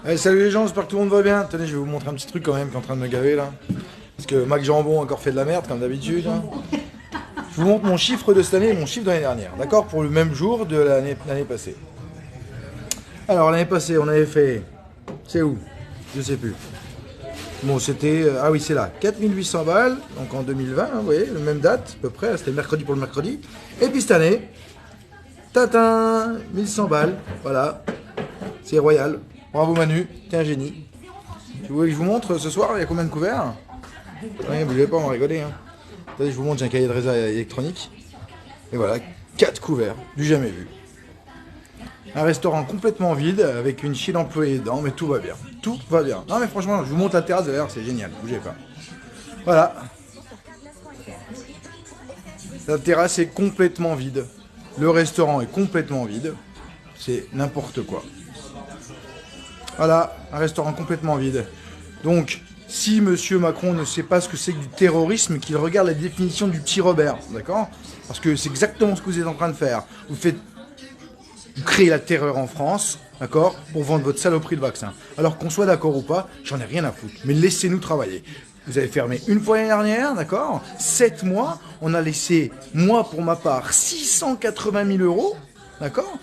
Allez, salut les gens, j'espère que tout le monde va bien. Tenez, je vais vous montrer un petit truc quand même qui est en train de me gaver là. Parce que Mac Jambon a encore fait de la merde comme d'habitude, hein. Je vous montre mon chiffre de cette année et mon chiffre de l'année dernière, d'accord? Pour le même jour de l'année passée. Alors l'année passée, on avait fait... C'est où? Je sais plus. Bon, c'était... ah oui, c'est là. 4800 balles, donc en 2020, hein, vous voyez, la même date, à peu près. C'était le mercredi pour le mercredi. Et puis cette année, tatin, 1100 balles, voilà. C'est royal. Bravo Manu, t'es un génie. Tu voulez que je vous montre ce soir, il y a combien de couverts? Oui, bougez pas, on va rigoler. Hein. Attendez, je vous montre, j'ai un cahier de résa électronique. Et voilà, 4 couverts, du jamais vu. Un restaurant complètement vide, avec une chier d'employés dedans, mais tout va bien. Tout va bien. Non mais franchement, je vous montre la terrasse d'ailleurs, c'est génial, bougez pas. Voilà. La terrasse est complètement vide. Le restaurant est complètement vide. C'est n'importe quoi. Voilà, un restaurant complètement vide. Donc, si Monsieur Macron ne sait pas ce que c'est que du terrorisme, qu'il regarde la définition du petit Robert, d'accord? Parce que c'est exactement ce que vous êtes en train de faire. Vous créez la terreur en France, d'accord? Pour vendre votre saloperie de vaccin. Alors qu'on soit d'accord ou pas, j'en ai rien à foutre. Mais laissez-nous travailler. Vous avez fermé une fois l'année dernière, d'accord? 7 mois, on a laissé, moi pour ma part, 680 000 euros, d'accord?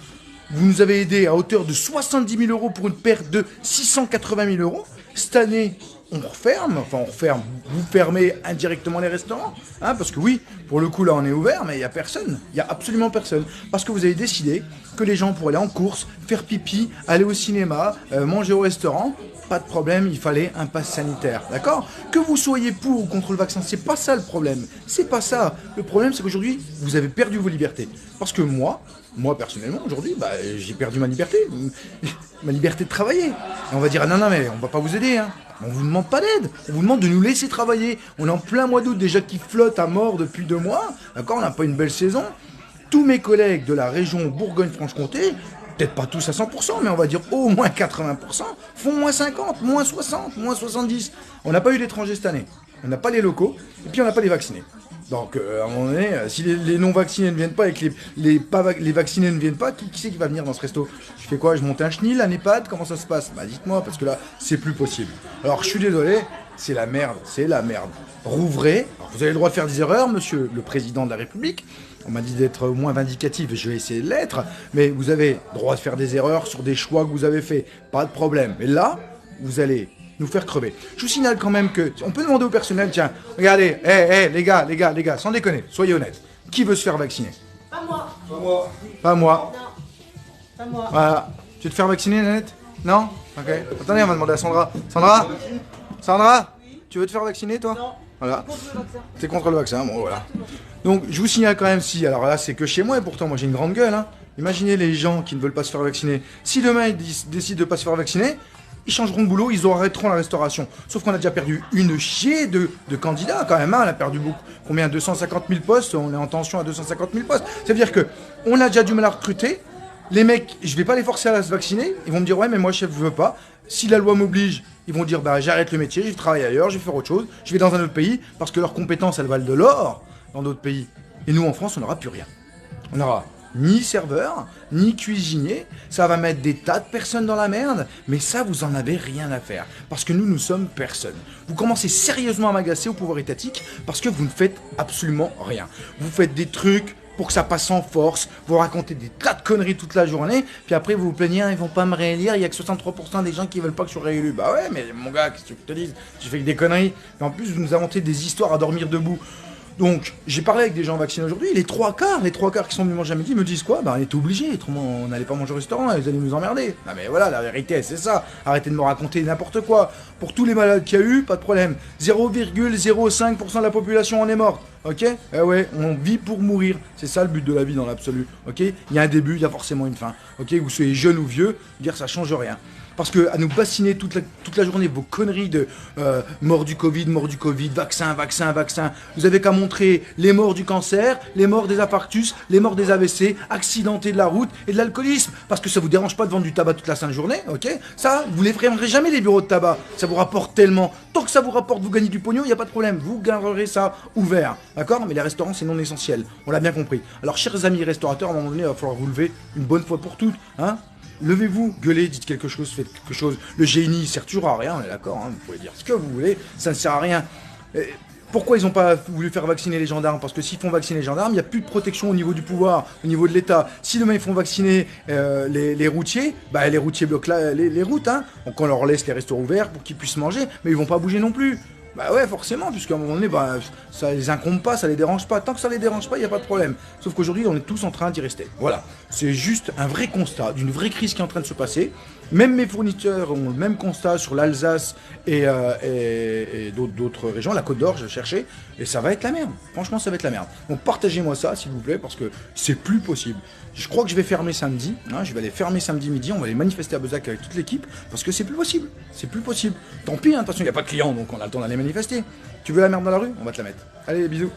Vous nous avez aidé à hauteur de 70 000 euros pour une perte de 680 000 euros. Cette année, on referme, vous fermez indirectement les restaurants, hein, parce que oui, pour le coup là on est ouvert, mais il n'y a personne, il n'y a absolument personne. Parce que vous avez décidé que les gens pourraient aller en course, faire pipi, aller au cinéma, manger au restaurant. Pas de problème, il fallait un pass sanitaire, d'accord? Que vous soyez pour ou contre le vaccin, c'est pas ça le problème. C'est pas ça. Le problème, c'est qu'aujourd'hui, vous avez perdu vos libertés. Parce que moi personnellement, aujourd'hui, j'ai perdu ma liberté. Ma liberté de travailler. Et on va dire, ah, non, mais on va pas vous aider, hein. On vous demande pas d'aide. On vous demande de nous laisser travailler. On est en plein mois d'août déjà qui flotte à mort depuis 2 mois, d'accord? On n'a pas une belle saison. Tous mes collègues de la région Bourgogne-Franche-Comté, peut-être pas tous à 100%, mais on va dire au moins 80%, font moins 50, moins 60, moins 70. On n'a pas eu d'étrangers cette année. On n'a pas les locaux, et puis on n'a pas les vaccinés. Donc, à un moment donné, si les non-vaccinés ne viennent pas et que les vaccinés ne viennent pas, qui c'est qui va venir dans ce resto? Je fais quoi? Je monte un chenil, un EHPAD? Comment ça se passe? Bah dites-moi, parce que là, c'est plus possible. Alors, je suis désolé, c'est la merde, c'est la merde. Rouvrez. Alors, vous avez le droit de faire des erreurs, monsieur le président de la République. On m'a dit d'être moins vindicatif, je vais essayer de l'être, mais vous avez le droit de faire des erreurs sur des choix que vous avez faits, pas de problème. Mais là, vous allez nous faire crever. Je vous signale quand même que, on peut demander au personnel, tiens, regardez, les gars, sans déconner, soyez honnêtes, qui veut se faire vacciner? Pas moi. Pas moi. Pas moi. Non. Pas moi. Voilà. Tu veux te faire vacciner, Nanette? Non? Ok. Attendez, on va demander à Sandra. Sandra, tu veux te faire vacciner, toi? Non. Voilà. Contre le vaccin. T'es contre le vaccin, bon voilà. Donc je vous signale quand même si, alors là c'est que chez moi et pourtant moi j'ai une grande gueule, hein. Imaginez les gens qui ne veulent pas se faire vacciner. Si demain ils décident de pas se faire vacciner, ils changeront de boulot, ils arrêteront la restauration. Sauf qu'on a déjà perdu une chier de candidats quand même, hein. On a perdu beaucoup. Combien? 250 000 postes, on est en tension à 250 000 postes. Ça veut dire que on a déjà du mal à recruter. Les mecs, je vais pas les forcer à se vacciner, ils vont me dire ouais mais moi chef je veux pas. Si la loi m'oblige, ils vont dire bah j'arrête le métier, je vais travailler ailleurs, je vais faire autre chose, je vais dans un autre pays, parce que leurs compétences elles valent de l'or dans d'autres pays. Et nous en France on n'aura plus rien. On n'aura ni serveur, ni cuisinier, ça va mettre des tas de personnes dans la merde, mais ça vous en avez rien à faire, parce que nous sommes personne. Vous commencez sérieusement à m'agacer au pouvoir étatique, parce que vous ne faites absolument rien. Vous faites des trucs pour que ça passe en force, vous racontez des tas de conneries toute la journée, puis après vous vous plaignez, ils vont pas me réélire, il y a que 63% des gens qui veulent pas que je sois réélu. Bah ouais, mais mon gars, qu'est-ce que je te dis? J'ai fait que des conneries. Et en plus, vous nous inventez des histoires à dormir debout. Donc, j'ai parlé avec des gens vaccinés aujourd'hui, les trois quarts qui sont venus manger à midi me disent quoi? Bah on est obligés, autrement on n'allait pas manger au restaurant, ils allaient nous emmerder. Non mais voilà, la vérité c'est ça, arrêtez de me raconter n'importe quoi. Pour tous les malades qu'il y a eu, pas de problème, 0,05% de la population en est morte, ok? Eh ouais, on vit pour mourir, c'est ça le but de la vie dans l'absolu, ok? Il y a un début, il y a forcément une fin, ok? Vous soyez jeune ou vieux, dire ça change rien. Parce que à nous bassiner toute la journée vos conneries de mort du Covid, vaccin, vous avez qu'à montrer les morts du cancer, les morts des infarctus, les morts des AVC, accidentés de la route et de l'alcoolisme. Parce que ça vous dérange pas de vendre du tabac toute la sainte journée, ok? Ça, vous les fermerez jamais les bureaux de tabac. Ça vous rapporte tellement. Tant que ça vous rapporte, vous gagnez du pognon, il n'y a pas de problème. Vous garderez ça ouvert, d'accord? Mais les restaurants, c'est non essentiel. On l'a bien compris. Alors, chers amis restaurateurs, à un moment donné, il va falloir vous lever une bonne fois pour toutes, hein? Levez-vous, gueulez, dites quelque chose, faites quelque chose. Le GNI, il sert toujours à rien, on est d'accord, hein, vous pouvez dire ce que vous voulez, ça ne sert à rien. Pourquoi ils n'ont pas voulu faire vacciner les gendarmes? Parce que s'ils font vacciner les gendarmes, il n'y a plus de protection au niveau du pouvoir, au niveau de l'État. Si demain ils font vacciner les routiers, bah les routiers bloquent les routes, hein. Donc on leur laisse les restaurants ouverts pour qu'ils puissent manger, mais ils vont pas bouger non plus. Bah ouais, forcément, puisqu'à un moment donné, bah, ça les incombe pas, ça les dérange pas. Tant que ça les dérange pas, il n'y a pas de problème. Sauf qu'aujourd'hui, on est tous en train d'y rester. Voilà. C'est juste un vrai constat d'une vraie crise qui est en train de se passer. Même mes fournisseurs ont le même constat sur l'Alsace et d'autres régions, la Côte d'Or, je cherchais, et ça va être la merde. Franchement, ça va être la merde. Donc partagez-moi ça, s'il vous plaît, parce que c'est plus possible. Je crois que je vais fermer samedi, hein, je vais aller fermer samedi midi, on va aller manifester à Bezac avec toute l'équipe, parce que c'est plus possible. C'est plus possible. Tant pis, hein, attention, il n'y a pas de clients, donc on a le temps d'aller manifester. Tu veux la merde dans la rue? On va te la mettre. Allez, bisous.